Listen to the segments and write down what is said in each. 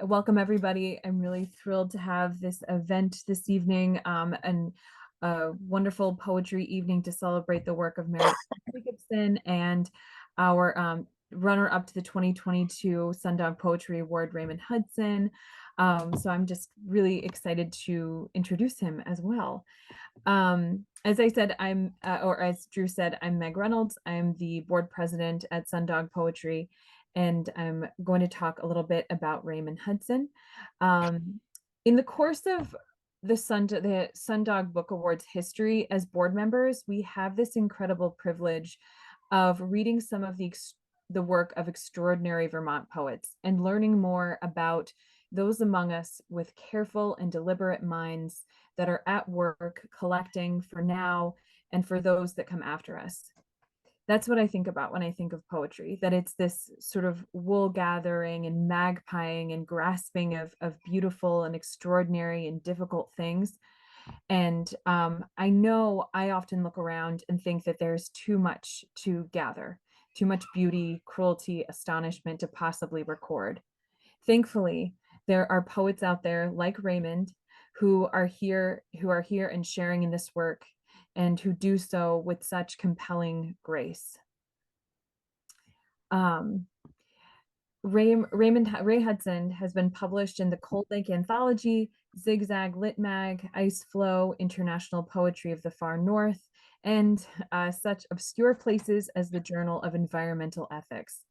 welcome everybody. I'm really thrilled to have this event this evening and a wonderful poetry evening to celebrate the work of Elder Jacobson and our runner-up to the 2022 Sundog Poetry Award, Raymond Hudson. So I'm just really excited to introduce him as well. As I said, or as Drew said, I'm Meg Reynolds. I'm the board president at Sundog Poetry, and I'm going to talk a little bit about Raymond Hudson. In the course of the Sundog Book Awards history as board members, we have this incredible privilege of reading some of the work of extraordinary Vermont poets and learning more about those among us with careful and deliberate minds that are at work collecting for now and for those that come after us. That's what I think about when I think of poetry, that it's this sort of wool gathering and magpieing and grasping of beautiful and extraordinary and difficult things. And I know I often look around and think that there's too much to gather, too much beauty, cruelty, astonishment to possibly record. Thankfully, there are poets out there like Raymond who are here and sharing in this work, and who do so with such compelling grace. Ray Hudson has been published in the Cold Lake Anthology, Zig Zag Lit Mag, Ice-Floe, International Poetry of the Far North, and such obscure places as the Journal of Environmental Ethics.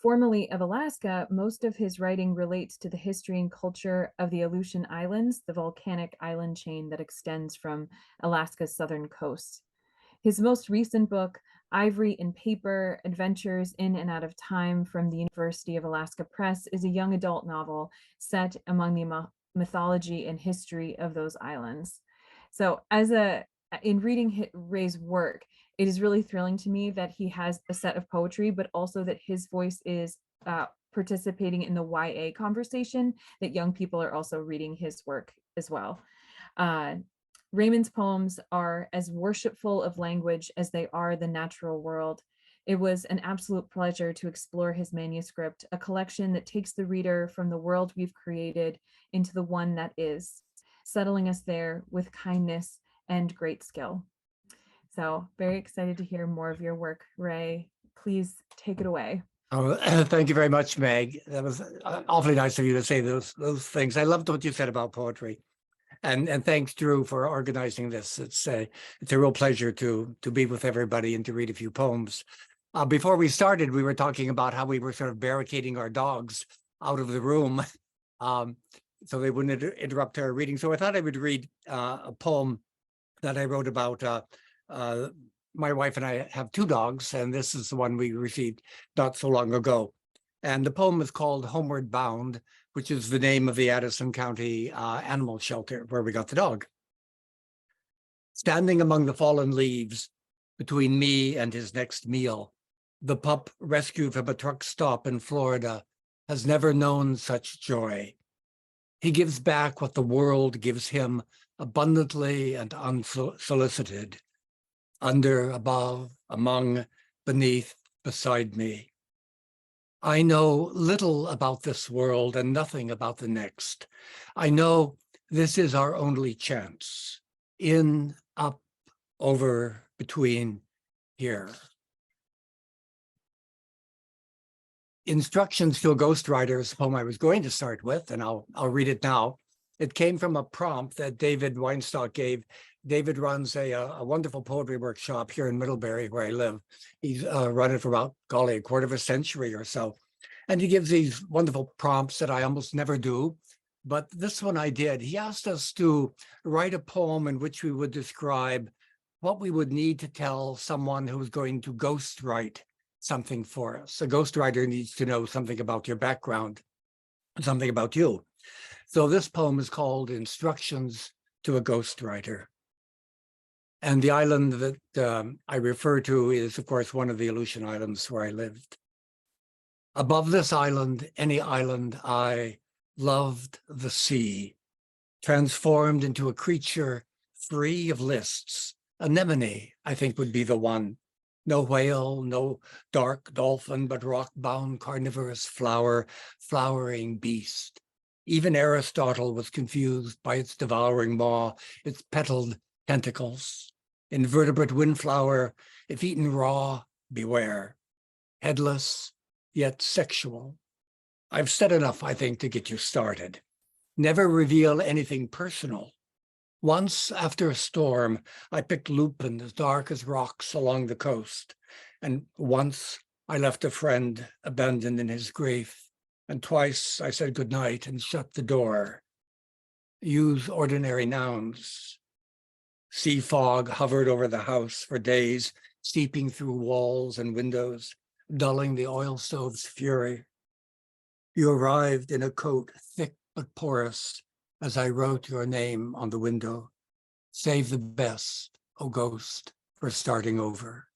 Formerly of Alaska, most of his writing relates to the history and culture of the Aleutian Islands, the volcanic island chain that extends from Alaska's southern coast. His most recent book, Ivory and Paper, Adventures in and Out of Time from the University of Alaska Press, is a young adult novel set among the mythology and history of those islands. So in reading Ray's work, it is really thrilling to me that he has a set of poetry, but also that his voice is participating in the YA conversation, that young people are also reading his work as well. Raymond's poems are as worshipful of language as they are the natural world. It was an absolute pleasure to explore his manuscript, a collection that takes the reader from the world we've created into the one that is, settling us there with kindness and great skill. So very excited to hear more of your work, Ray. Please take it away. Oh, thank you very much, Meg. That was awfully nice of you to say those things. I loved what you said about poetry, and thanks, Drew, for organizing this. It's a real pleasure to be with everybody and to read a few poems. Before we started, we were talking about how we were sort of barricading our dogs out of the room so they wouldn't interrupt our reading. So I thought I would read a poem that I wrote about. My wife and I have two dogs, and this is the one we received not so long ago. And the poem is called Homeward Bound, which is the name of the Addison County animal shelter where we got the dog. Standing among the fallen leaves between me and his next meal, the pup rescued from a truck stop in Florida has never known such joy. He gives back what the world gives him abundantly and unsolicited. Under, above, among, beneath, beside me. I know little about this world and nothing about the next. I know this is our only chance. In, up, over, between, here. Instructions to a Ghostwriter is the poem I was going to start with, and I'll read it now. It came from a prompt that David Weinstock gave. David runs a wonderful poetry workshop here in Middlebury, where I live. He's run it for about, golly, a quarter of a century or so. And he gives these wonderful prompts that I almost never do. But this one I did. He asked us to write a poem in which we would describe what we would need to tell someone who's going to ghostwrite something for us. A ghostwriter needs to know something about your background, something about you. So this poem is called Instructions to a Ghostwriter. And the island that I refer to is, of course, one of the Aleutian Islands where I lived. Above this island, any island, I loved the sea, transformed into a creature free of lists. Anemone, I think, would be the one. No whale, no dark dolphin, but rock-bound carnivorous flowering beast. Even Aristotle was confused by its devouring maw, its petaled tentacles. Invertebrate windflower, if eaten raw, beware. Headless, yet sexual. I've said enough, I think, to get you started. Never reveal anything personal. Once, after a storm, I picked lupin as dark as rocks along the coast. And once, I left a friend abandoned in his grief. And twice, I said goodnight and shut the door. Use ordinary nouns. Sea fog hovered over the house for days, seeping through walls and windows, dulling the oil stove's fury. You arrived in a coat thick but porous as I wrote your name on the window. Save the best, O ghost, for starting over.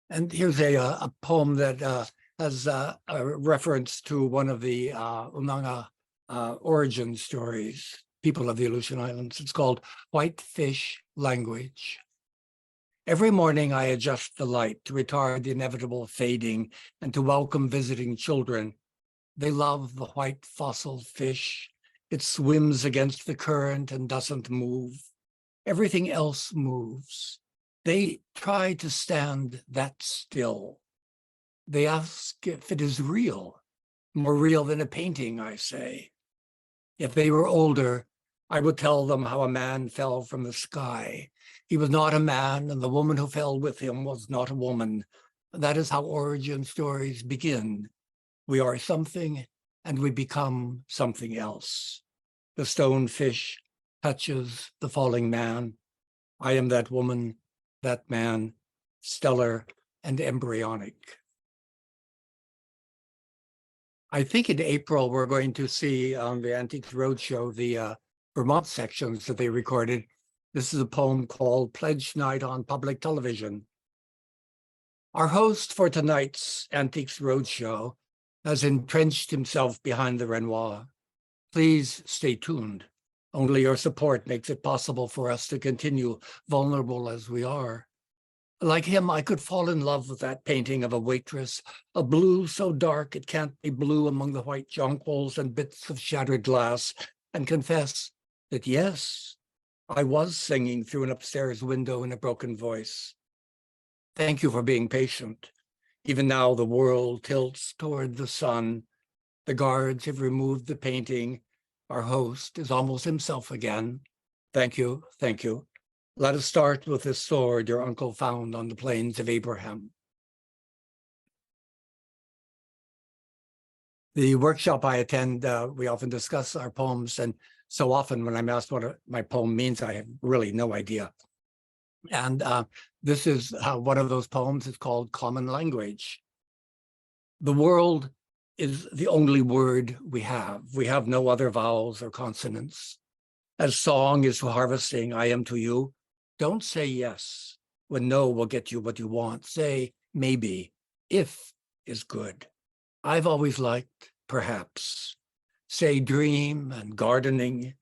And here's a poem that has a reference to one of the Unanga origin stories, people of the Aleutian Islands. It's called Whitefish Language. Every morning I adjust the light to retard the inevitable fading and to welcome visiting children. They love the white fossil fish. It swims against the current and doesn't move. Everything else moves. They try to stand that still. They ask if it is real, more real than a painting, I say. If they were older, I would tell them how a man fell from the sky. He was not a man, and the woman who fell with him was not a woman. That is how origin stories begin. We are something, and we become something else. The stone fish touches the falling man. I am that woman, that man, stellar and embryonic. I think in April, we're going to see on the Antiques Roadshow the Vermont sections that they recorded. This is a poem called Pledge Night on Public Television. Our host for tonight's Antiques Roadshow has entrenched himself behind the Renoir. Please stay tuned. Only your support makes it possible for us to continue vulnerable as we are. Like him, I could fall in love with that painting of a waitress, a blue so dark it can't be blue among the white jonquils and bits of shattered glass, and confess that yes, I was singing through an upstairs window in a broken voice. Thank you for being patient. Even now the world tilts toward the sun. The guards have removed the painting. Our host is almost himself again. Thank you, thank you. Let us start with this sword your uncle found on the plains of Abraham. The workshop I attend, we often discuss our poems, and so often when I'm asked what my poem means, I have really no idea. And this is one of those poems. It's called Common Language. The world is the only word we have. We have no other vowels or consonants. As song is to harvesting, I am to you. Don't say yes when no will get you what you want. Say maybe, if is good. I've always liked perhaps. Say dream and gardening.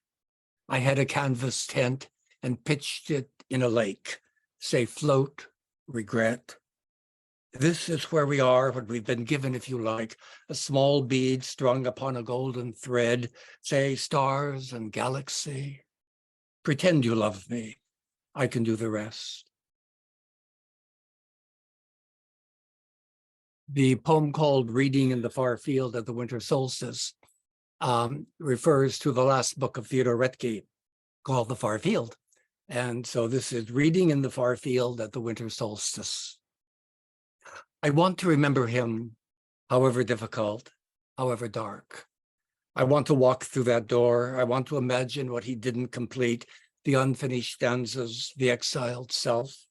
I had a canvas tent and pitched it in a lake. Say float, regret. This is where we are, what we've been given, if you like, a small bead strung upon a golden thread. Say stars and galaxy. Pretend you love me. I can do the rest. The poem called Reading in the Far Field at the Winter Solstice refers to the last book of Theodore Retke called The Far Field. And so this is Reading in the Far Field at the Winter Solstice. I want to remember him, however difficult, however dark. I want to walk through that door. I want to imagine what he didn't complete, the unfinished stanzas, the exiled self.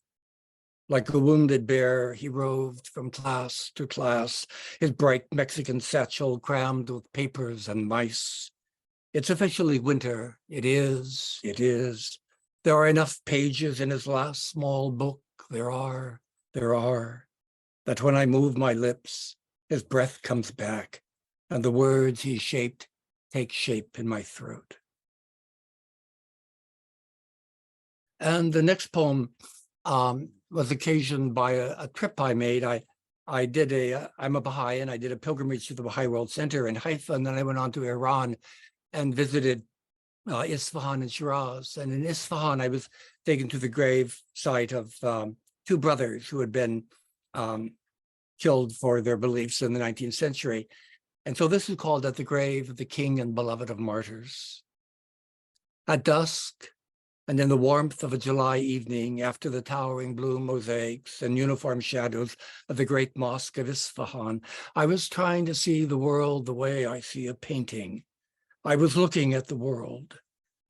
Like a wounded bear, he roved from class to class, his bright Mexican satchel crammed with papers and mice. It's officially winter. It is, it is. There are enough pages in his last small book. There are, that when I move my lips, his breath comes back, and the words he shaped take shape in my throat. And the next poem was occasioned by a trip I made. I'm a Baha'i, and I did a pilgrimage to the Baha'i World Center in Haifa, and then I went on to Iran and visited Isfahan and Shiraz. And in Isfahan, I was taken to the grave site of two brothers who had been killed for their beliefs in the 19th century. And so this is called At the Grave of the King and Beloved of Martyrs. At dusk, and in the warmth of a July evening, after the towering blue mosaics and uniform shadows of the great mosque of Isfahan, I was trying to see the world the way I see a painting. I was looking at the world.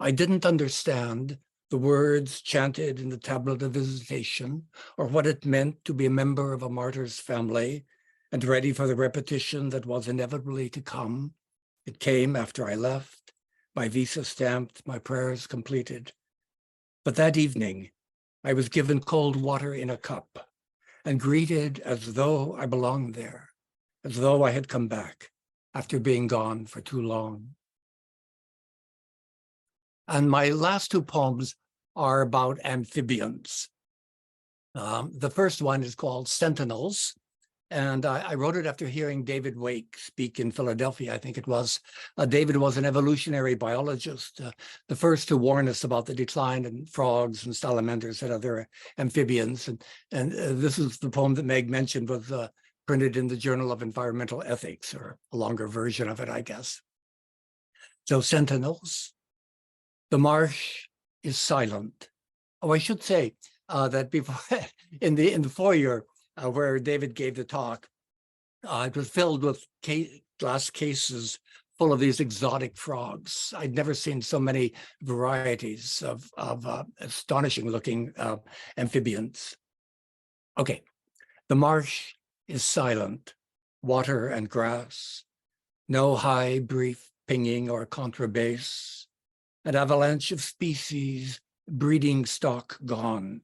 I didn't understand the words chanted in the tablet of visitation, or what it meant to be a member of a martyr's family and ready for the repetition that was inevitably to come. It came after I left, my visa stamped, my prayers completed. But that evening, I was given cold water in a cup and greeted as though I belonged there, as though I had come back after being gone for too long. And my last two poems are about amphibians. The first one is called Sentinels, and I wrote it after hearing David Wake speak in Philadelphia, I think it was. David was an evolutionary biologist, the first to warn us about the decline in frogs and salamanders and other amphibians. And this is the poem that Meg mentioned, was printed in the Journal of Environmental Ethics, or a longer version of it, I guess. So Sentinels. The marsh is silent. Oh, I should say that before in the foyer where David gave the talk, it was filled with glass cases full of these exotic frogs. I'd never seen so many varieties of astonishing-looking amphibians. Okay, the marsh is silent, water and grass, no high, brief pinging or contrabass. An avalanche of species, breeding stock gone.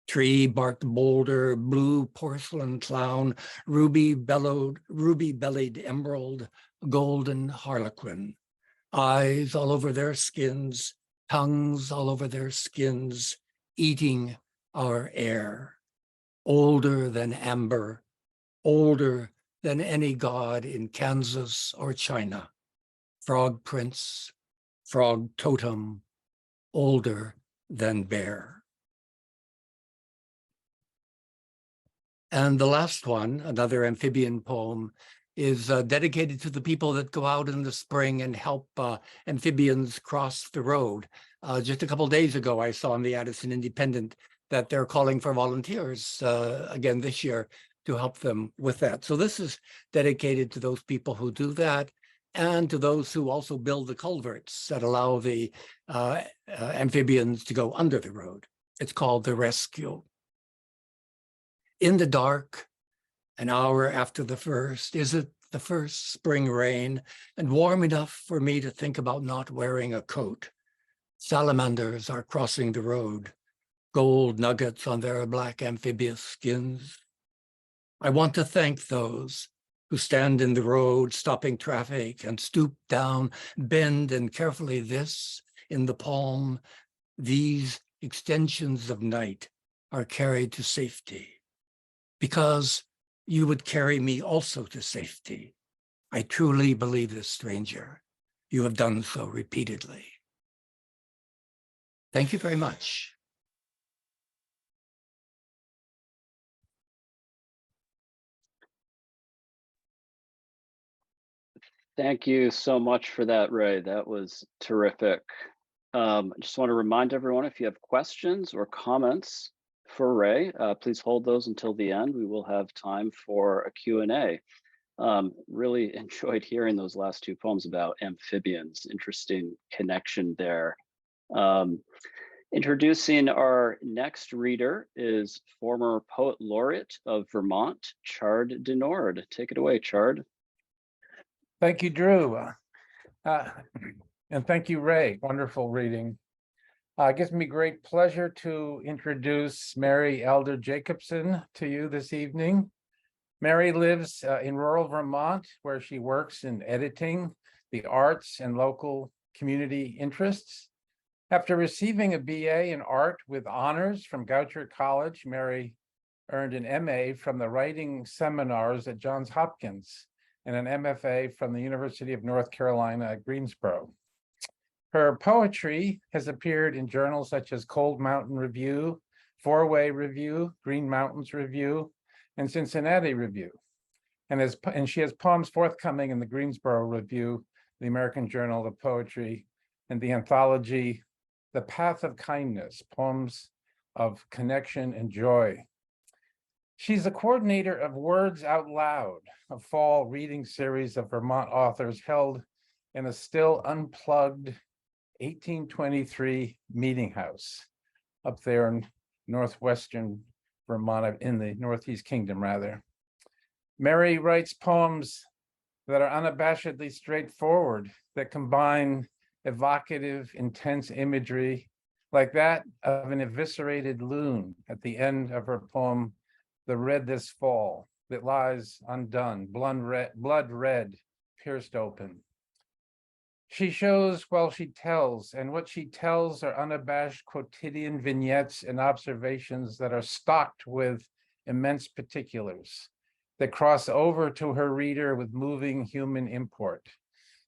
Tree barked boulder, blue porcelain clown, ruby-bellied emerald, golden harlequin. Eyes all over their skins, tongues all over their skins, eating our air. Older than amber, older than any god in Kansas or China. Frog prince, frog totem, older than bear. And the last one, another amphibian poem, is dedicated to the people that go out in the spring and help amphibians cross the road. Just a couple of days ago, I saw in the Addison Independent that they're calling for volunteers again this year to help them with that. So this is dedicated to those people who do that, and to those who also build the culverts that allow the amphibians to go under the road. It's called The Rescue. In the dark, an hour after the first, is it the first spring rain, and warm enough for me to think about not wearing a coat? Salamanders are crossing the road, gold nuggets on their black amphibious skins. I want to thank those who stand in the road, stopping traffic, and stoop down, bend, and carefully this, in the palm, these extensions of night are carried to safety. Because you would carry me also to safety. I truly believe this, stranger. You have done so repeatedly. Thank you very much. Thank you so much for that, Ray. That was terrific. I just want to remind everyone, if you have questions or comments for Ray, please hold those until the end. We will have time for a Q&A. Really enjoyed hearing those last two poems about amphibians. Interesting connection there. Introducing our next reader is former Poet Laureate of Vermont, Chard DeNiord. Take it away, Chard. Thank you, Drew. And thank you, Ray. Wonderful reading. It gives me great pleasure to introduce Mary Elder Jacobson to you this evening. Mary lives in rural Vermont, where she works in editing, the arts, and local community interests. After receiving a BA in art with honors from Goucher College, Mary earned an MA from the writing seminars at Johns Hopkins and an MFA from the University of North Carolina at Greensboro. Her poetry has appeared in journals such as Cold Mountain Review, Four-Way Review, Green Mountains Review, and Cincinnati Review. And she has poems forthcoming in the Greensboro Review, the American Journal of Poetry, and the anthology, The Path of Kindness, Poems of Connection and Joy. She's the coordinator of Words Out Loud, a fall reading series of Vermont authors held in a still unplugged 1823 meeting house up there in northwestern Vermont, in the Northeast Kingdom, rather. Mary writes poems that are unabashedly straightforward, that combine evocative, intense imagery, like that of an eviscerated loon at the end of her poem, The Red This Fall, that lies undone, blood red, pierced open. She shows while she tells, and what she tells are unabashed quotidian vignettes and observations that are stocked with immense particulars that cross over to her reader with moving human import.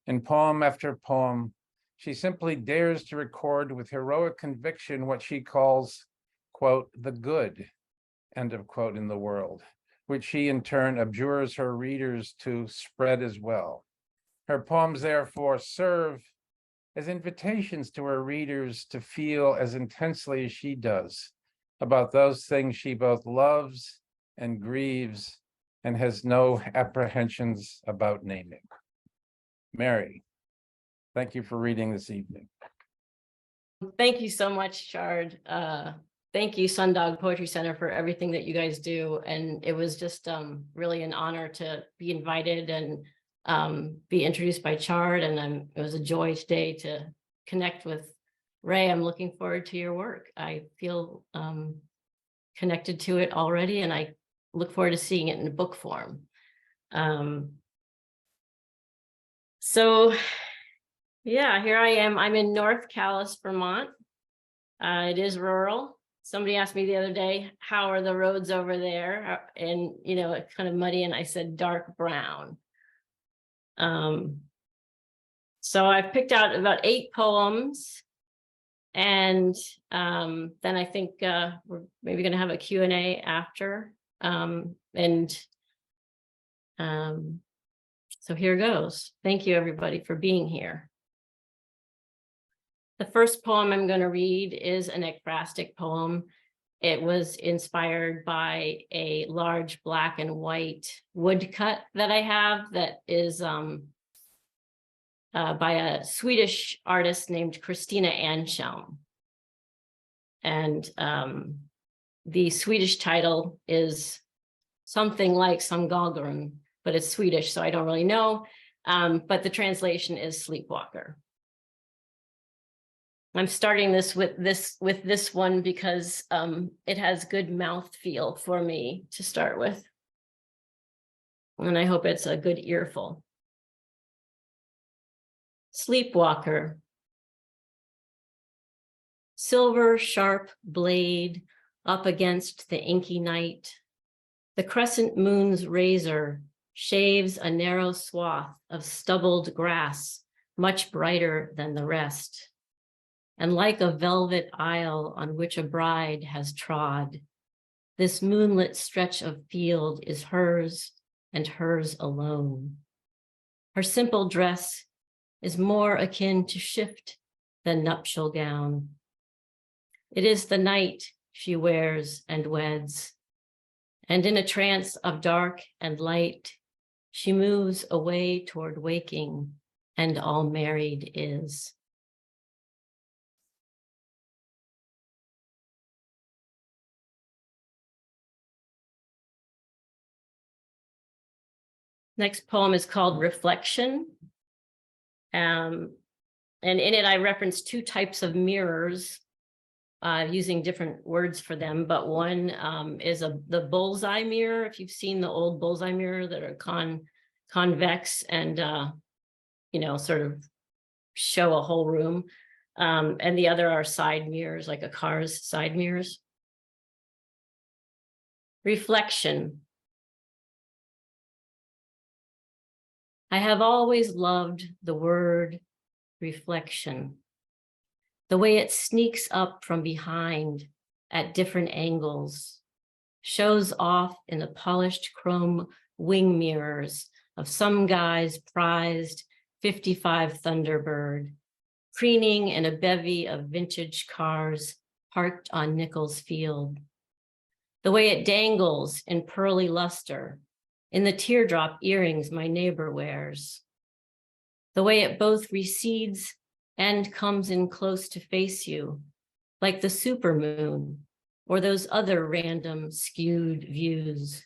In poem after poem, she simply dares to record with heroic conviction what she calls, quote, the good, end of quote, in the world, which she in turn abjures her readers to spread as well. Her poems, therefore, serve as invitations to her readers to feel as intensely as she does about those things she both loves and grieves and has no apprehensions about naming. Mary, thank you for reading this evening. Thank you so much, Chard. Thank you, Sundog Poetry Center, for everything that you guys do. And it was just really an honor to be invited and be introduced by Chard. And it was a joy today to connect with Ray. I'm looking forward to your work. I feel connected to it already, and I look forward to seeing it in book form. So yeah, here I am. I'm in North Calais, Vermont. It is rural. Somebody asked me the other day, how are the roads over there? And, you know, it's kind of muddy. And I said, dark brown. So I've picked out about 8 poems. And then I think we're maybe going to have a Q&A after. So here goes. Thank you, everybody, for being here. The first poem I'm going to read is an ekphrastic poem. It was inspired by a large black and white woodcut that I have that is by a Swedish artist named Christina Anselm. And the Swedish title is something like Samgalgren, but it's Swedish, so I don't really know. But the translation is Sleepwalker. I'm starting this with this one because it has good mouthfeel for me to start with. And I hope it's a good earful. Sleepwalker. Silver sharp blade up against the inky night. The crescent moon's razor shaves a narrow swath of stubbled grass, much brighter than the rest. And like a velvet aisle on which a bride has trod, this moonlit stretch of field is hers and hers alone. Her simple dress is more akin to shift than nuptial gown. It is the night she wears and weds, and in a trance of dark and light, she moves away toward waking, and all married is. Next poem is called Reflection. And in it, I reference 2 types of mirrors, using different words for them. But one is the bullseye mirror. If you've seen the old bullseye mirror that are convex and, you know, sort of show a whole room. And the other are side mirrors, like a car's side mirrors. Reflection. I have always loved the word reflection, the way it sneaks up from behind at different angles, shows off in the polished chrome wing mirrors of some guy's prized 55 Thunderbird, preening in a bevy of vintage cars parked on Nichols Field. The way it dangles in pearly luster in the teardrop earrings my neighbor wears. The way it both recedes and comes in close to face you, like the supermoon or those other random skewed views.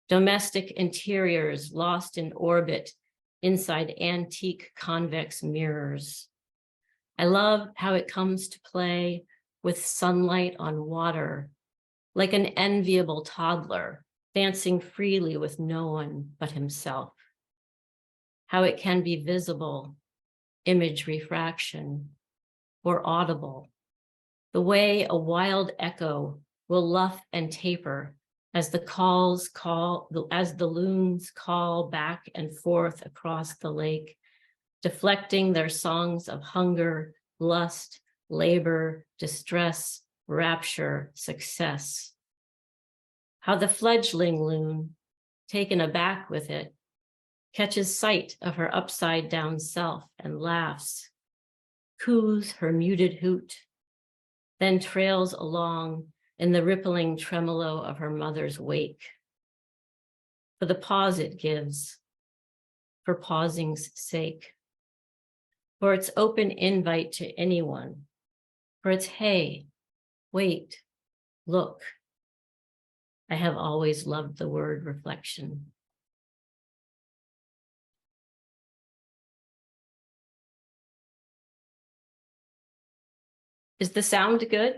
Domestic interiors lost in orbit inside antique convex mirrors. I love how it comes to play with sunlight on water, like an enviable toddler dancing freely with no one but himself. How it can be visible, image refraction, or audible, the way a wild echo will luff and taper as the loons call back and forth across the lake, deflecting their songs of hunger, lust, labor, distress, rapture, success. How the fledgling loon, taken aback with it, catches sight of her upside down self and laughs, coos her muted hoot, then trails along in the rippling tremolo of her mother's wake. For the pause it gives, for pausing's sake, for its open invite to anyone, for its hey, wait, look. I have always loved the word reflection. Is the sound good?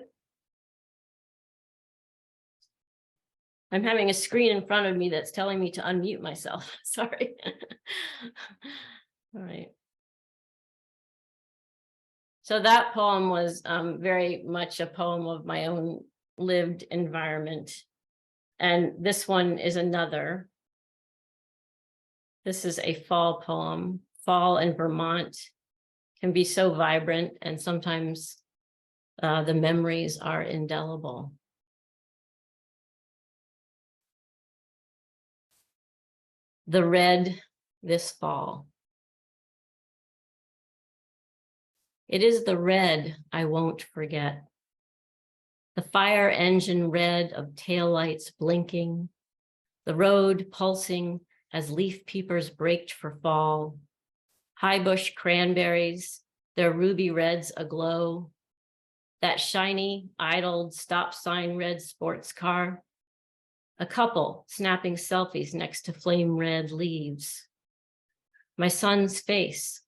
I'm having a screen in front of me that's telling me to unmute myself. Sorry. All right. So that poem was very much a poem of my own lived environment. And this one is another. This is a fall poem. Fall in Vermont can be so vibrant, and sometimes the memories are indelible. The red this fall. It is the red I won't forget. The fire engine red of taillights blinking, the road pulsing as leaf peepers braked for fall, high bush cranberries, their ruby reds aglow, that shiny, idled stop sign red sports car, a couple snapping selfies next to flame red leaves, my son's face,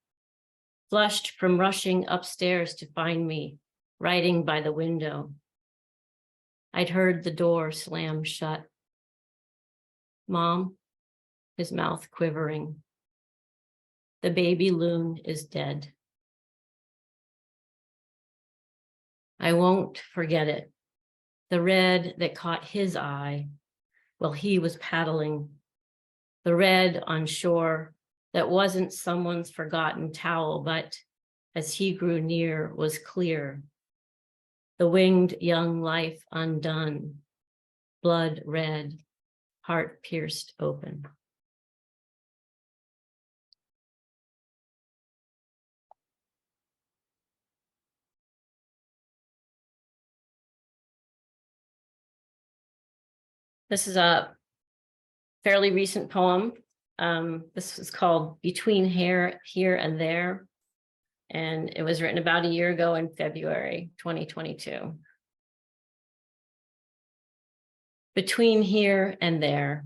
flushed from rushing upstairs to find me, writing by the window. I'd heard the door slam shut. Mom, his mouth quivering. The baby loon is dead. I won't forget it. The red that caught his eye while he was paddling. The red on shore that wasn't someone's forgotten towel, but as he grew near was clear. The winged young life undone, blood red, heart pierced open. This is a fairly recent poem. This is called Between Here and There, and it was written about a year ago in February 2022. Between Here and There.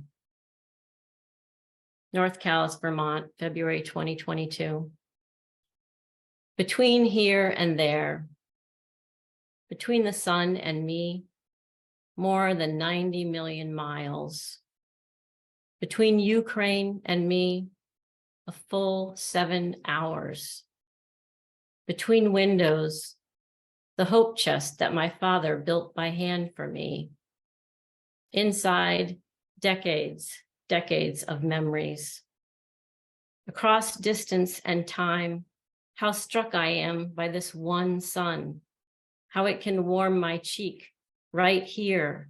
North Calais, Vermont, February 2022. Between here and there, between the sun and me, more than 90 million miles. Between Ukraine and me, a full 7 hours. Between windows, the hope chest that my father built by hand for me. Inside, decades of memories. Across distance and time, how struck I am by this one sun, how it can warm my cheek right here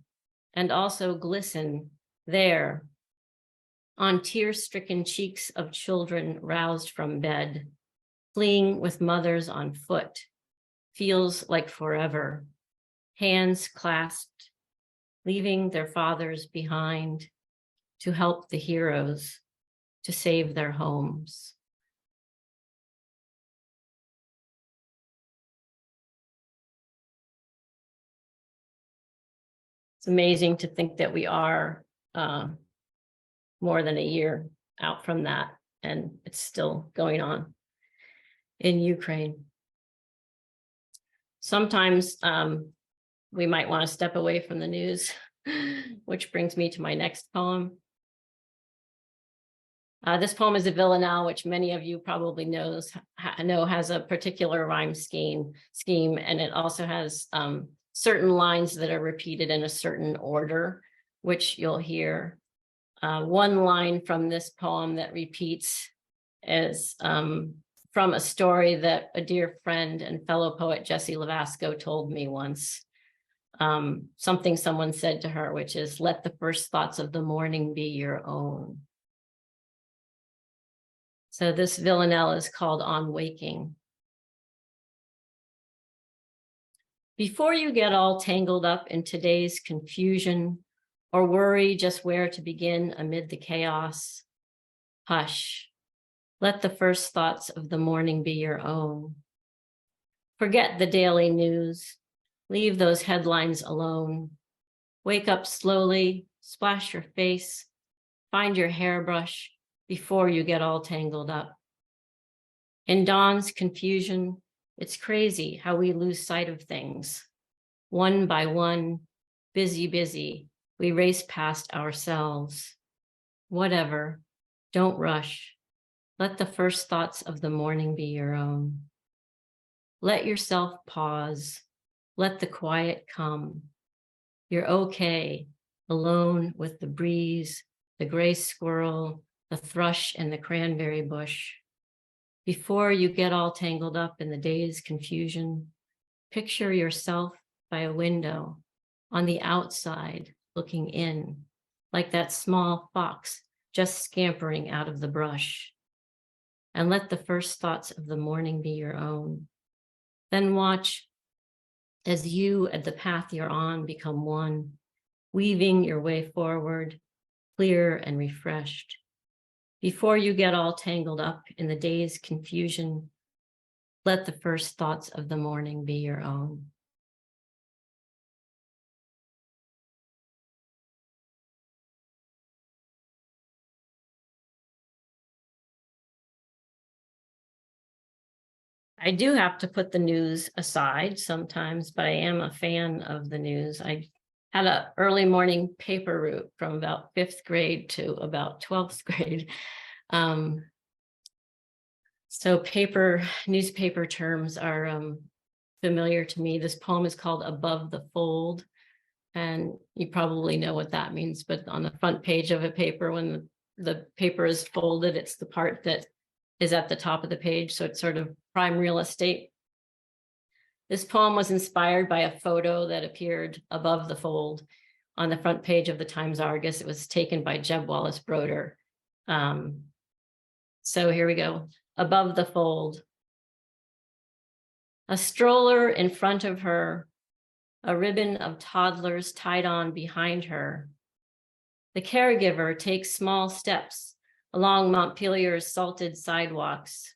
and also glisten there on tear-stricken cheeks of children roused from bed, fleeing with mothers on foot, feels like forever, hands clasped, leaving their fathers behind to help the heroes to save their homes. It's amazing to think that we are more than a year out from that, and it's still going on in Ukraine. Sometimes we might want to step away from the news, which brings me to my next poem. This poem is a villanelle, which many of you probably know has a particular rhyme scheme, and it also has certain lines that are repeated in a certain order, which you'll hear. One line from this poem that repeats is from a story that a dear friend and fellow poet Jessie Lavasco told me once. Something someone said to her, which is, "Let the first thoughts of the morning be your own." So this villanelle is called On Waking. Before you get all tangled up in today's confusion or worry just where to begin amid the chaos, hush, let the first thoughts of the morning be your own. Forget the daily news, leave those headlines alone. Wake up slowly, splash your face, find your hairbrush, before you get all tangled up. In dawn's confusion, it's crazy how we lose sight of things. One by one, busy, we race past ourselves. Whatever, don't rush. Let the first thoughts of the morning be your own. Let yourself pause. Let the quiet come. You're okay, alone with the breeze, the gray squirrel, the thrush and the cranberry bush. Before you get all tangled up in the day's confusion, picture yourself by a window on the outside looking in, like that small fox just scampering out of the brush. And let the first thoughts of the morning be your own. Then watch as you and the path you're on become one, weaving your way forward, clear and refreshed. Before you get all tangled up in the day's confusion, let the first thoughts of the morning be your own. I do have to put the news aside sometimes, but I am a fan of the news. I had an early morning paper route from about 5th grade to about 12th grade. So newspaper terms are familiar to me. This poem is called Above the Fold, and you probably know what that means, but on the front page of a paper, when the paper is folded, it's the part that is at the top of the page, so it's sort of prime real estate. This poem was inspired by a photo that appeared above the fold on the front page of the Times Argus. It was taken by Jeb Wallace Broder. So here we go. Above the fold. A stroller in front of her, a ribbon of toddlers tied on behind her. The caregiver takes small steps along Montpelier's salted sidewalks,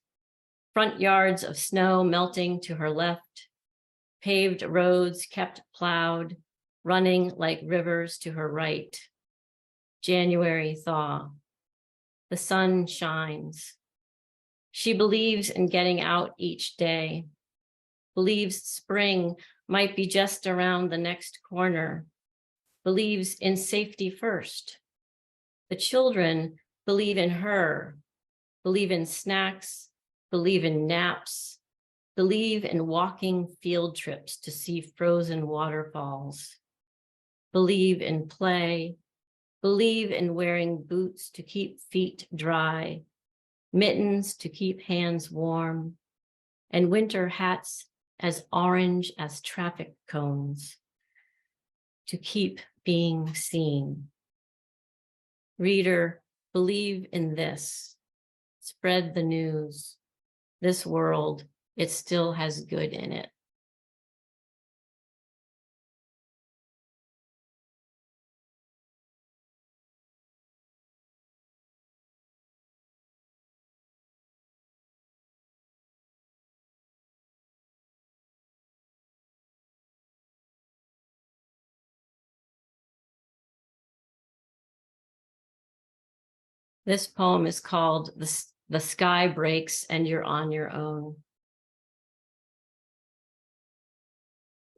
front yards of snow melting to her left, paved roads kept plowed, running like rivers to her right. January thaw. The sun shines. She believes in getting out each day, believes spring might be just around the next corner, believes in safety first. The children believe in her, believe in snacks, believe in naps, believe in walking field trips to see frozen waterfalls, believe in play, believe in wearing boots to keep feet dry, mittens to keep hands warm, and winter hats as orange as traffic cones to keep being seen. Reader, believe in this. Spread the news. This world, it still has good in it. This poem is called The Sky Breaks and You're on Your Own.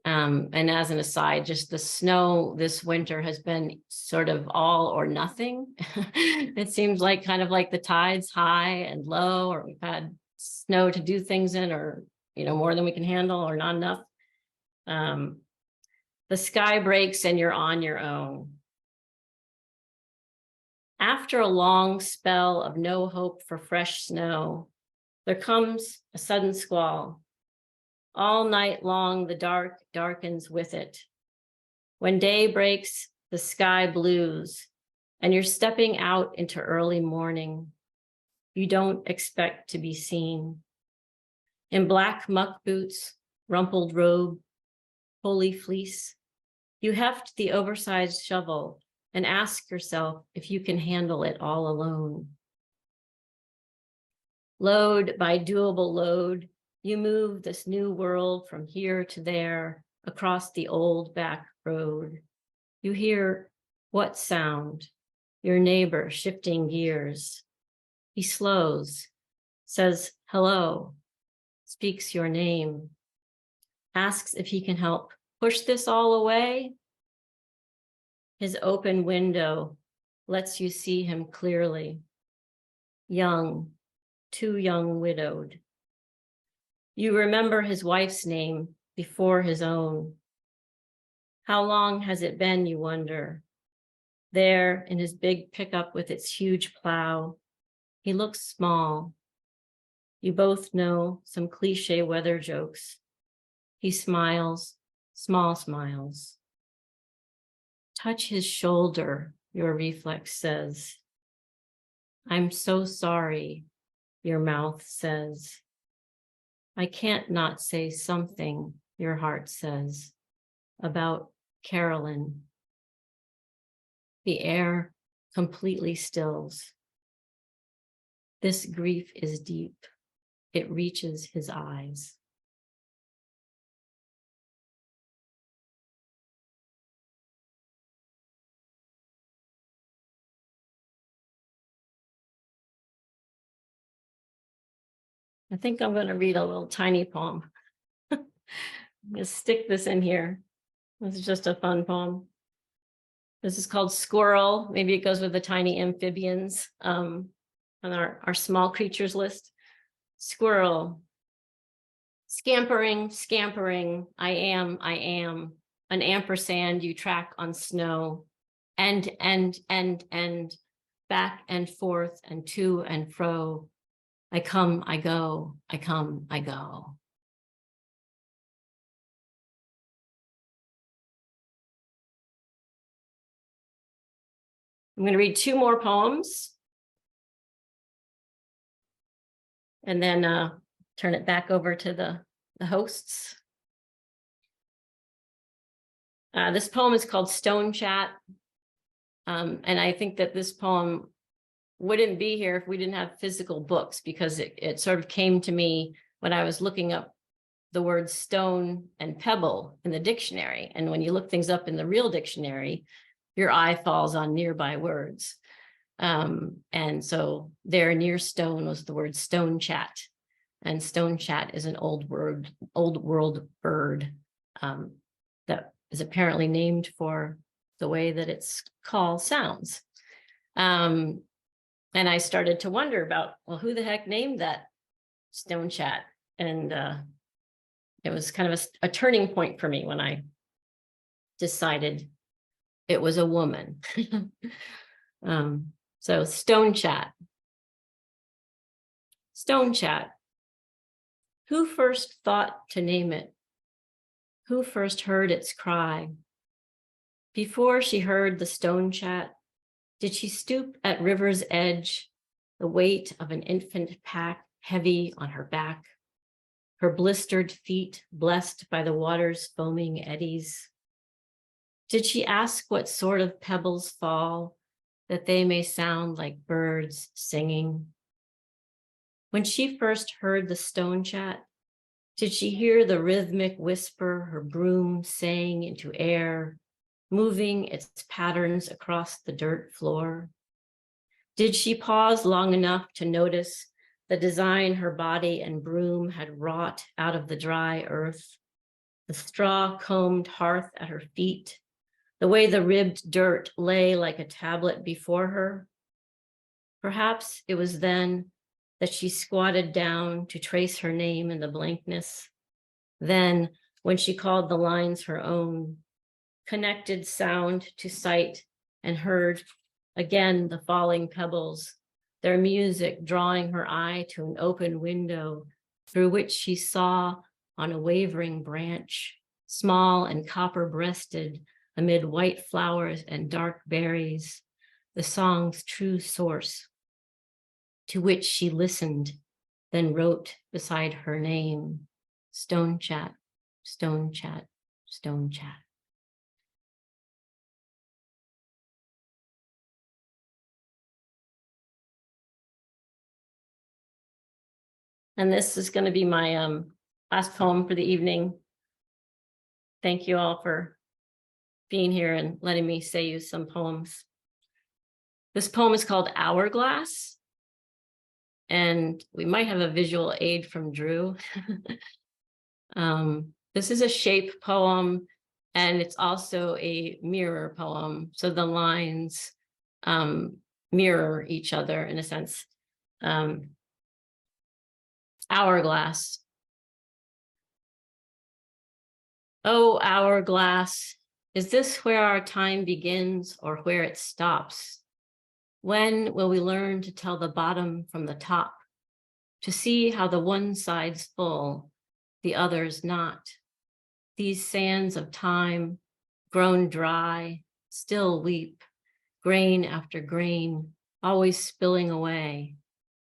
And as an aside, just the snow this winter has been sort of all or nothing. It seems like kind of like the tide's high and low, or we've had snow to do things in, or, you know, more than we can handle, or not enough. The sky breaks and you're on your own. After a long spell of no hope for fresh snow, there comes a sudden squall. All night long, the dark darkens with it. When day breaks, the sky blues, and you're stepping out into early morning. You don't expect to be seen. In black muck boots, rumpled robe, holy fleece, you heft the oversized shovel and ask yourself if you can handle it all alone. Load by doable load, you move this new world from here to there across the old back road. You hear what sound? Your neighbor shifting gears. He slows, says hello, speaks your name, asks if he can help push this all away. His open window lets you see him clearly. Young, too young widowed. You remember his wife's name before his own. How long has it been, you wonder? There in his big pickup with its huge plow, he looks small. You both know some cliche weather jokes. He smiles, small smiles. Touch his shoulder, your reflex says. I'm so sorry, your mouth says. I can't not say something, your heart says, about Carolyn. The air completely stills. This grief is deep. It reaches his eyes. I think I'm going to read a little tiny poem. Just stick this in here. This is just a fun poem. This is called Squirrel. Maybe it goes with the tiny amphibians on our small creatures list. Squirrel. Scampering, scampering, I am, an ampersand you track on snow. End, back and forth and to and fro. I come, I go, I come, I go. I'm going to read two more poems and then turn it back over to the hosts. This poem is called Stone Chat. And I think that this poem wouldn't be here if we didn't have physical books, because it sort of came to me when I was looking up the words stone and pebble in the dictionary. And when you look things up in the real dictionary, your eye falls on nearby words. And so there near stone was the word stone chat. And stone chat is an old world bird that is apparently named for the way that its call sounds. And I started to wonder about, well, who the heck named that stone chat? And it was kind of a turning point for me when I decided it was a woman. So Stone Chat. Stone Chat. Who first thought to name it? Who first heard its cry? Before she heard the stone chat, did she stoop at river's edge, the weight of an infant pack heavy on her back, her blistered feet blessed by the water's foaming eddies? Did she ask what sort of pebbles fall, that they may sound like birds singing? When she first heard the stone chat, did she hear the rhythmic whisper her broom sang into air, moving its patterns across the dirt floor? Did she pause long enough to notice the design her body and broom had wrought out of the dry earth, the straw-combed hearth at her feet, the way the ribbed dirt lay like a tablet before her? Perhaps it was then that she squatted down to trace her name in the blankness. Then, when she called the lines her own, connected sound to sight and heard again the falling pebbles, their music drawing her eye to an open window through which she saw on a wavering branch, small and copper-breasted amid white flowers and dark berries, the song's true source, to which she listened, then wrote beside her name, Stone Chat, Stone Chat, Stone Chat. And this is going to be my last poem for the evening. Thank you all for being here and letting me say you some poems. This poem is called Hourglass, and we might have a visual aid from Drew. This is a shape poem, and it's also a mirror poem. So the lines mirror each other in a sense. Hourglass. Oh, hourglass, is this where our time begins or where it stops? When will we learn to tell the bottom from the top, to see how the one side's full, the other's not? These sands of time, grown dry, still weep, grain after grain, always spilling away,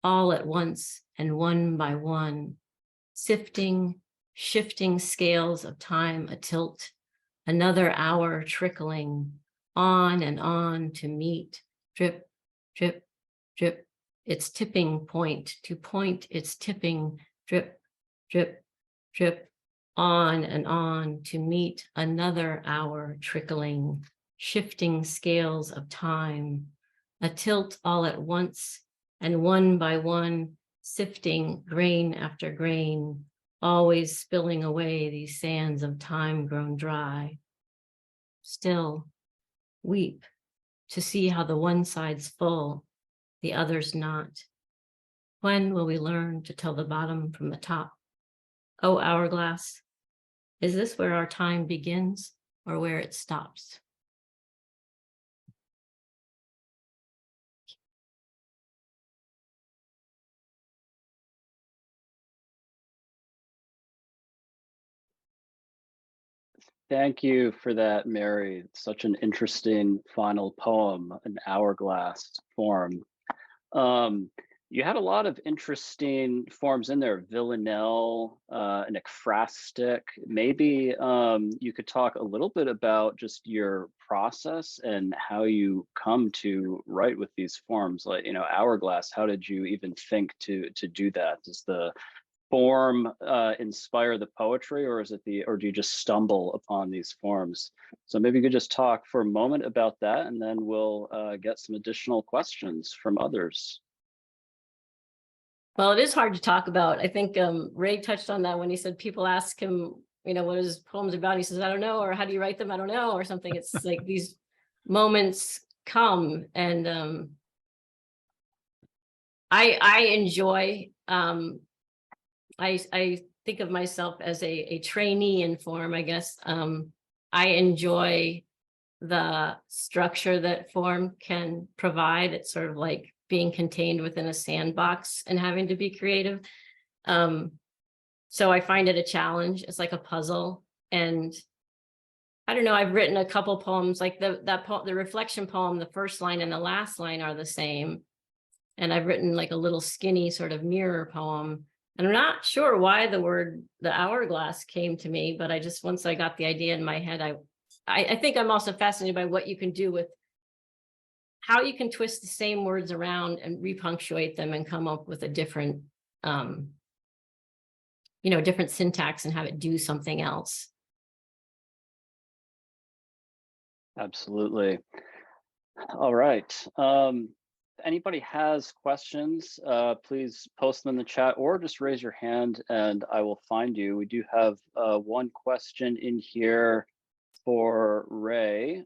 all at once and one by one, sifting, shifting scales of time atilt, another hour trickling on and on to meet, drip, drip, drip, its tipping point, to point its tipping, drip, drip, drip, on and on to meet another hour trickling, shifting scales of time, atilt all at once and one by one, sifting grain after grain, always spilling away these sands of time grown dry. Still, weep to see how the one side's full, the other's not. When will we learn to tell the bottom from the top? Oh, hourglass, is this where our time begins or where it stops? Thank you for that, Mary. It's such an interesting final poem, an hourglass form. You had a lot of interesting forms in there, villanelle, an ekphrastic. Maybe you could talk a little bit about just your process and how you come to write with these forms, like, you know, hourglass. How did you even think to do that? Does the form inspire the poetry, or is it or do you just stumble upon these forms? So maybe you could just talk for a moment about that, and then we'll get some additional questions from others. Well, it is hard to talk about. I think Ray touched on that when he said people ask him, you know, what his poems about. He says, I don't know, or how do you write them? I don't know, or something. It's like these moments come, and I enjoy. I think of myself as a trainee in form, I guess. I enjoy the structure that form can provide. It's sort of like being contained within a sandbox and having to be creative. So I find it a challenge. It's like a puzzle. And I don't know, I've written a couple poems, like the reflection poem, the first line and the last line are the same. And I've written like a little skinny sort of mirror poem. And I'm not sure why the hourglass came to me, but once I got the idea in my head, I think I'm also fascinated by what you can do with how you can twist the same words around and repunctuate them and come up with a different, different syntax and have it do something else. Absolutely. All right. If anybody has questions, please post them in the chat or just raise your hand and I will find you. We do have one question in here for Ray.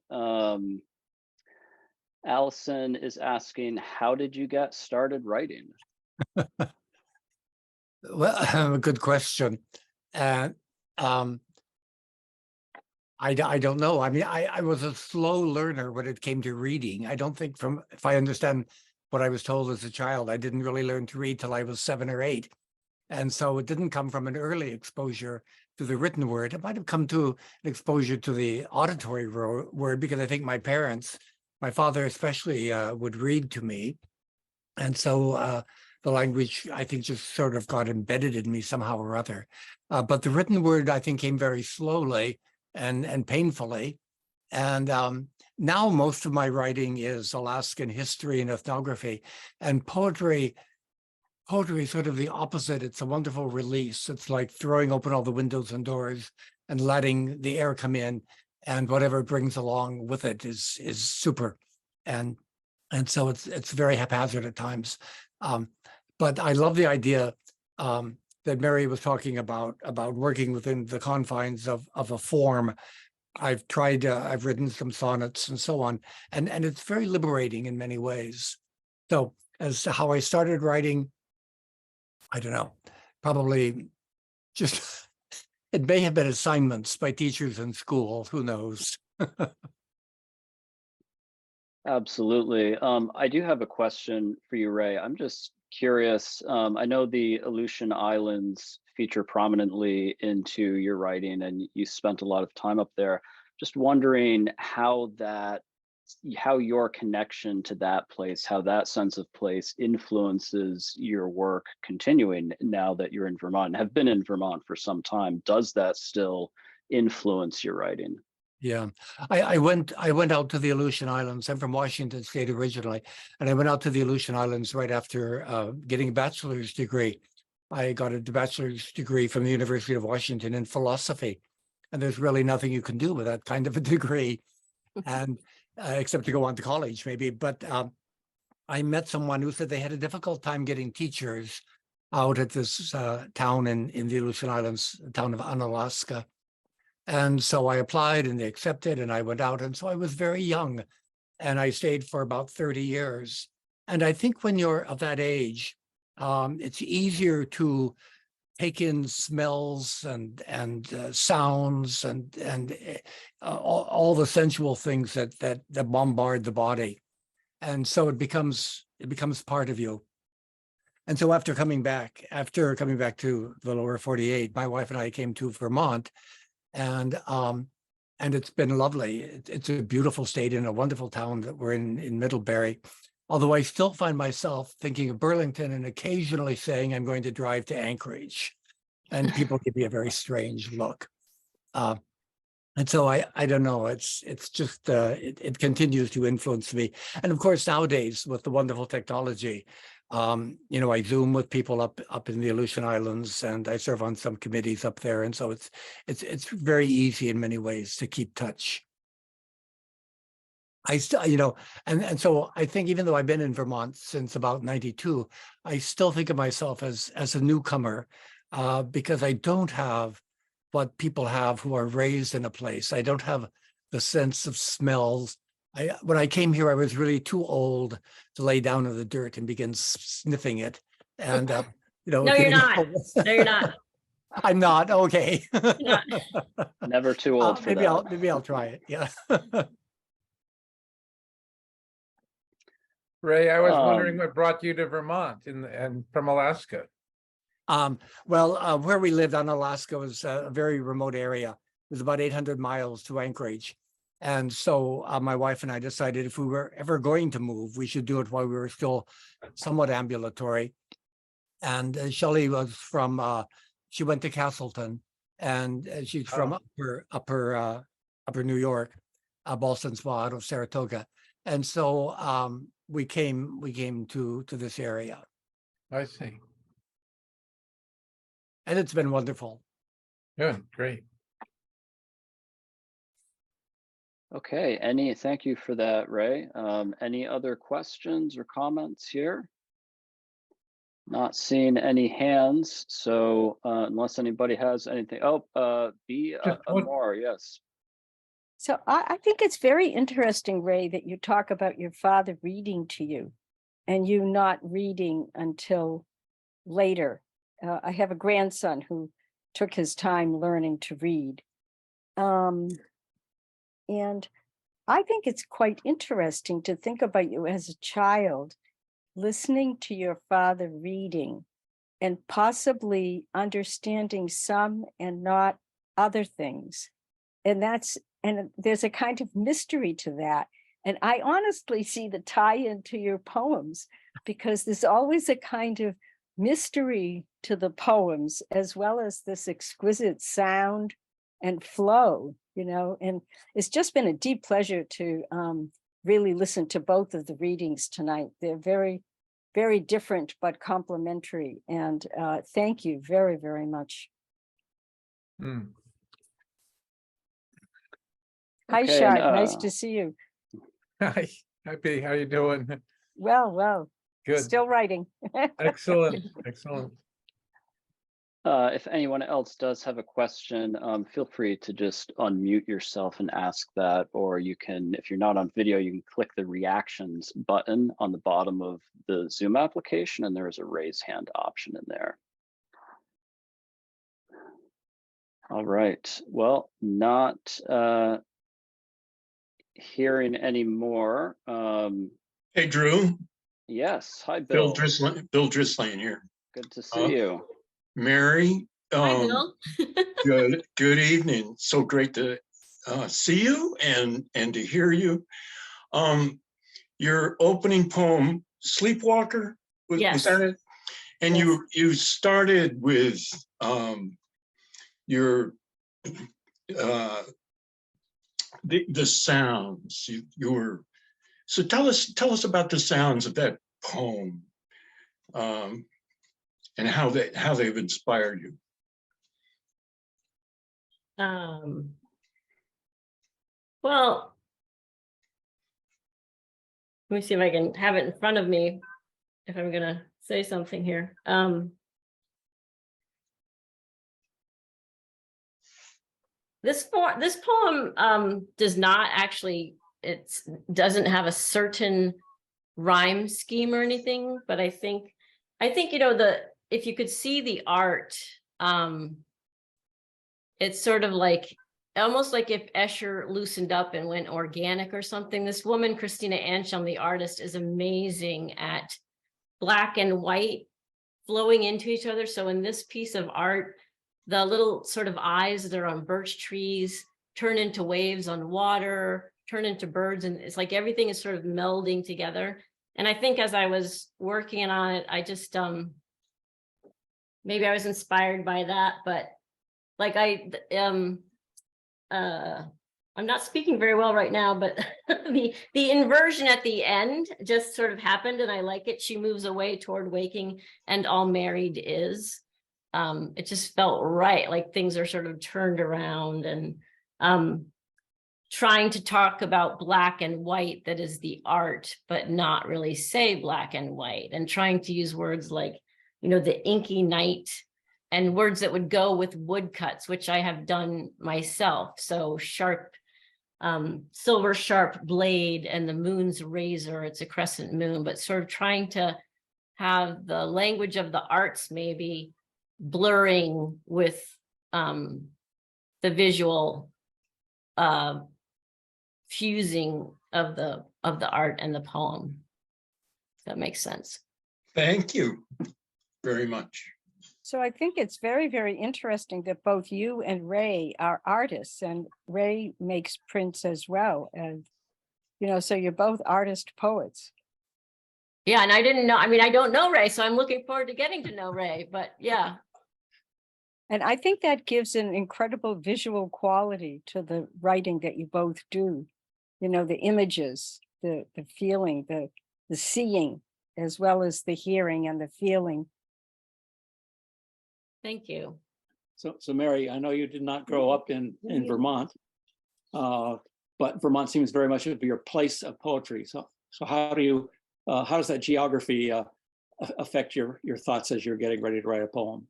Allison is asking, how did you get started writing? Well, a good question. I don't know. I mean, I was a slow learner when it came to reading. I don't think if I understand what I was told as a child, I didn't really learn to read till I was 7 or 8. And so it didn't come from an early exposure to the written word. It might have come to an exposure to the auditory word, because I think my parents, my father especially, would read to me. And so the language, I think, just sort of got embedded in me somehow or other. But the written word, I think, came very slowly and painfully. And now most of my writing is Alaskan history and ethnography, and poetry is sort of the opposite. It's a wonderful release. It's like throwing open all the windows and doors and letting the air come in, and whatever it brings along with it is super. And so it's very haphazard at times. But I love the idea that Mary was talking about working within the confines of a form. I've tried, I've written some sonnets and so on, and it's very liberating in many ways. So as to how I started writing, I don't know, probably just, it may have been assignments by teachers in school, who knows? Absolutely. I do have a question for you, Ray. I'm just curious. I know the Aleutian Islands feature prominently into your writing, and you spent a lot of time up there. Just wondering how your connection to that place, how that sense of place influences your work continuing now that you're in Vermont and have been in Vermont for some time. Does that still influence your writing? Yeah, I went out to the Aleutian Islands. I'm from Washington State originally, and I went out to the Aleutian Islands right after getting a bachelor's degree. I got a bachelor's degree from the University of Washington in philosophy, and there's really nothing you can do with that kind of a degree, and except to go on to college maybe. But I met someone who said they had a difficult time getting teachers out at this town in the Aleutian Islands, the town of Unalaska. And so I applied and they accepted, and I went out. And so I was very young, and I stayed for about 30 years. And I think when you're of that age, it's easier to take in smells and sounds and all the sensual things that bombard the body. And so it becomes part of you. And so after coming back to the lower 48, my wife and I came to Vermont. And it's been lovely. It's a beautiful state in a wonderful town that we're in Middlebury. Although I still find myself thinking of Burlington and occasionally saying I'm going to drive to Anchorage, and people give me a very strange look. And so I don't know. It's just it continues to influence me. And of course nowadays with the wonderful technology, I Zoom with people up in the Aleutian Islands, and I serve on some committees up there. And so it's very easy in many ways to keep touch. I still, and so I think even though I've been in Vermont since about 92, I still think of myself as a newcomer because I don't have what people have who are raised in a place. I don't have the sense of smells. When I came here, I was really too old to lay down in the dirt and begin sniffing it. And No, you're not. No, you're not. I'm not. Okay. You're not. Never too old for maybe that. Maybe I'll try it. Yeah. Ray, I was wondering Um, what brought you to Vermont and from Alaska. Where we lived on Alaska was a very remote area. It was about 800 miles to Anchorage. And so my wife and I decided if we were ever going to move, we should do it while we were still somewhat ambulatory. And Shelley was from, she went to Castleton, and she's from upper New York, Ballston Spa out of Saratoga. And so we came to this area, I see. and it's been wonderful. Good, great. Okay, thank you for that, Ray. Any other questions or comments here? Not seeing any hands, so unless anybody has anything. Oh, Amor, yes. So I think it's very interesting, Ray, that you talk about your father reading to you and you not reading until later. I have a grandson who took his time learning to read. And I think it's quite interesting to think about you as a child, listening to your father reading and possibly understanding some and not other things. And there's a kind of mystery to that. And I honestly see the tie into your poems, because there's always a kind of mystery to the poems, as well as this exquisite sound and flow, and it's just been a deep pleasure to really listen to both of the readings tonight. They're very, very different, but complementary. And thank you very, very much. Hi, Okay, Chard. Nice to see you. Hi, Happy. How you doing? Well, Good. still writing. Excellent. Excellent. If anyone else does have a question, feel free to just unmute yourself and ask that, or you can, if you're not on video, you can click the reactions button on the bottom of the Zoom application, and there is a raise hand option in there. All right, well, not hearing any more. Hey, Drew. Yes, hi, Bill. Bill Drislane here. Good to see you. Mary. Hi, Bill. Good evening. So great to see you and to hear you. Your opening poem, Sleepwalker, was that it? And Yes. you started with your the sounds. You were, so tell us about the sounds of that poem, and how they've inspired you. Well, let me see if I can have it in front of me if I'm gonna say something here. This poem does not actually, it doesn't have a certain rhyme scheme or anything, but I think if you could see the art, it's sort of like almost like if Escher loosened up and went organic or something. This woman, Christina Anschum, the artist, is amazing at black and white flowing into each other. So in this piece of art, the little sort of eyes that are on birch trees turn into waves on water, turn into birds, and it's like everything is sort of melding together. And I think as I was working on it, I just maybe I was inspired by that, but like I'm not speaking very well right now, but the inversion at the end just sort of happened, and I like it. She moves away toward waking, and all married is. It just felt right, like things are sort of turned around, and trying to talk about black and white, that is the art, but not really say black and white, and trying to use words like, the inky night, and words that would go with woodcuts, which I have done myself. So sharp, silver sharp blade, and the moon's razor, it's a crescent moon, but sort of trying to have the language of the arts maybe blurring with the visual fusing of the art and the poem. That makes sense. Thank you very much. So I think it's very, very interesting that both you and Ray are artists, and Ray makes prints as well. And, so you're both artist poets. Yeah, and I didn't know, I mean, I don't know Ray, so I'm looking forward to getting to know Ray, but yeah. And I think that gives an incredible visual quality to the writing that you both do. The images, the feeling, the seeing, as well as the hearing and the feeling. Thank you. So Mary, I know you did not grow up in Vermont, but Vermont seems very much to be your place of poetry. So how does that geography affect your thoughts as you're getting ready to write a poem?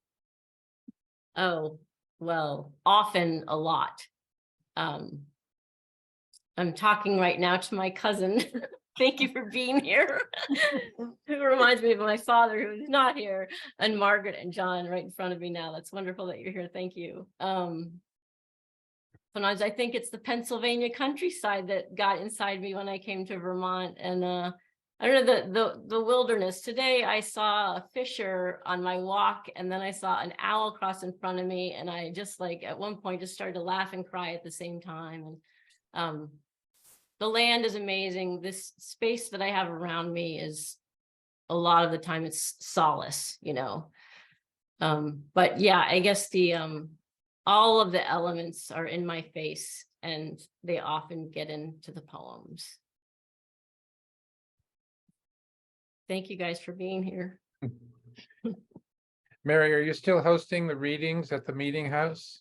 Oh, well, often a lot. I'm talking right now to my cousin. Thank you for being here. Who reminds me of my father, who's not here, and Margaret and John right in front of me now. That's wonderful that you're here. Thank you. Sometimes I think it's the Pennsylvania countryside that got inside me when I came to Vermont, and I don't know, the wilderness. Today I saw a fisher on my walk, and then I saw an owl cross in front of me, and I just at one point just started to laugh and cry at the same time. And the land is amazing. This space that I have around me is, a lot of the time, it's solace, But yeah, I guess all of the elements are in my face, and they often get into the poems. Thank you guys for being here. Mary, are you still hosting the readings at the Meeting House?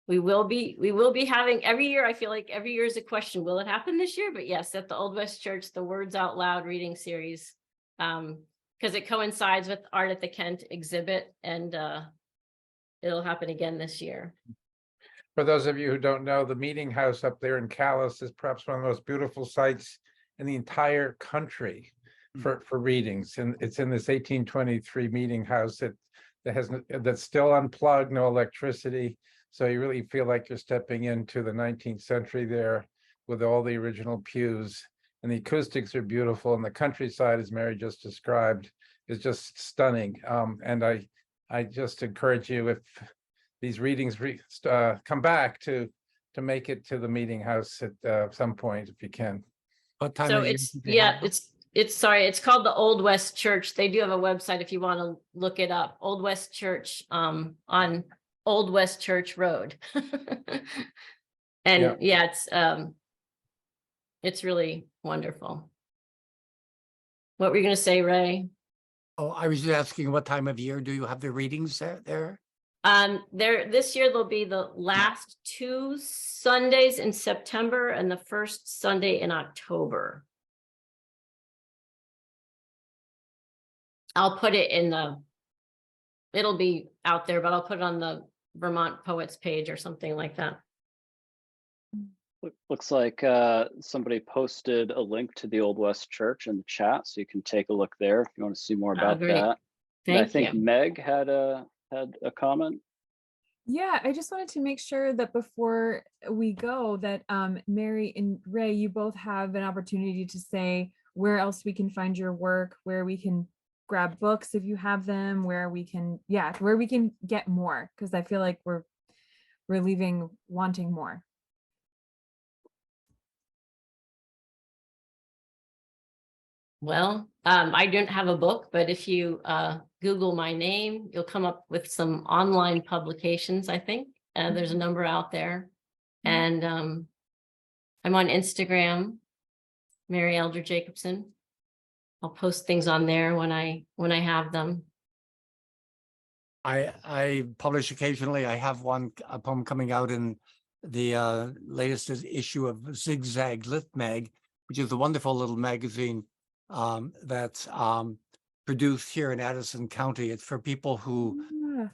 We will be having every year. I feel like every year is a question. Will it happen this year? But yes, at the Old West Church, the Words Out Loud reading series, because it coincides with Art at the Kent exhibit, and it'll happen again this year. For those of you who don't know, the Meeting House up there in Calais is perhaps one of the most beautiful sites in the entire country for readings. And it's in this 1823 Meeting House that's still unplugged, no electricity. So you really feel like you're stepping into the 19th century there with all the original pews, and the acoustics are beautiful, and the countryside, as Mary just described, is just stunning. And I just encourage you, if these readings come back, to make it to the Meeting House at some point if you can. What time? So of year it's, do they yeah, have? it's called the Old West Church. They do have a website if you want to look it up. Old West Church on Old West Church Road. And yeah, it's really wonderful. What were you going to say, Ray? Oh, I was just asking, what time of year do you have the readings there? This year there'll be the last 2 Sundays in September and the first Sunday in October. I'll put it it'll be out there, but I'll put it on the Vermont Poets page or something like that. Looks like somebody posted a link to the Old West Church in the chat, so you can take a look there if you want to see more about great. that. And I Thank think you. Meg had a comment. Yeah, I just wanted to make sure that before we go, that Mary and Ray, you both have an opportunity to say where else we can find your work, where we can grab books if you have them, where we can get more, because I feel like we're leaving wanting more. Well, I don't have a book, but if you Google my name, you'll come up with some online publications, I think. There's a number out there. And I'm on Instagram, Mary Elder Jacobson. I'll post things on there when I have them. I publish occasionally. I have a poem coming out in the latest issue of Zig Zag Lit Mag, which is a wonderful little magazine that's produced here in Addison County. It's for people who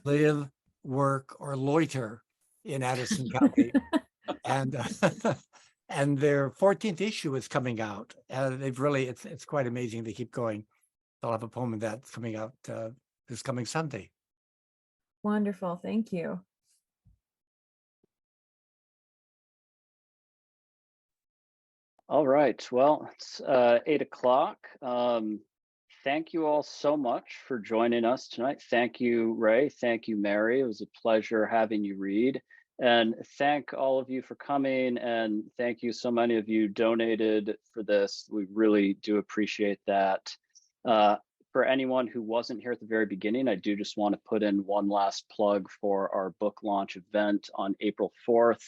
live, work, or loiter in Addison County. And and their 14th issue is coming out. They've really, it's quite amazing. They keep going. They'll have a poem in that coming out this coming Sunday. Wonderful, thank you. All right, well, it's 8 o'clock. thank you all so much for joining us tonight. Thank you, Ray. Thank you, Mary. It was a pleasure having you read. And thank all of you for coming. And thank you, so many of you donated for this. We really do appreciate that. For anyone who wasn't here at the very beginning, I do just want to put in one last plug for our book launch event on April 4th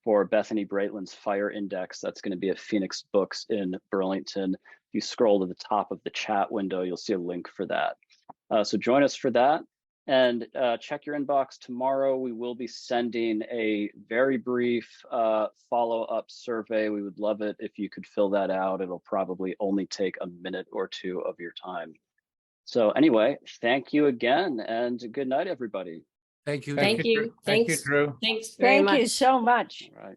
for Bethany Breitland's Fire Index. That's going to be at Phoenix Books in Burlington. If you scroll to the top of the chat window, you'll see a link for that. So join us for that. And check your inbox tomorrow. We will be sending a very brief follow-up survey. We would love it if you could fill that out. It'll probably only take a minute or two of your time. So anyway, thank you again, and good night, everybody. Thank you. Thank you. Thank you, Thanks. Drew. Thanks very Thank much. you so much. All right.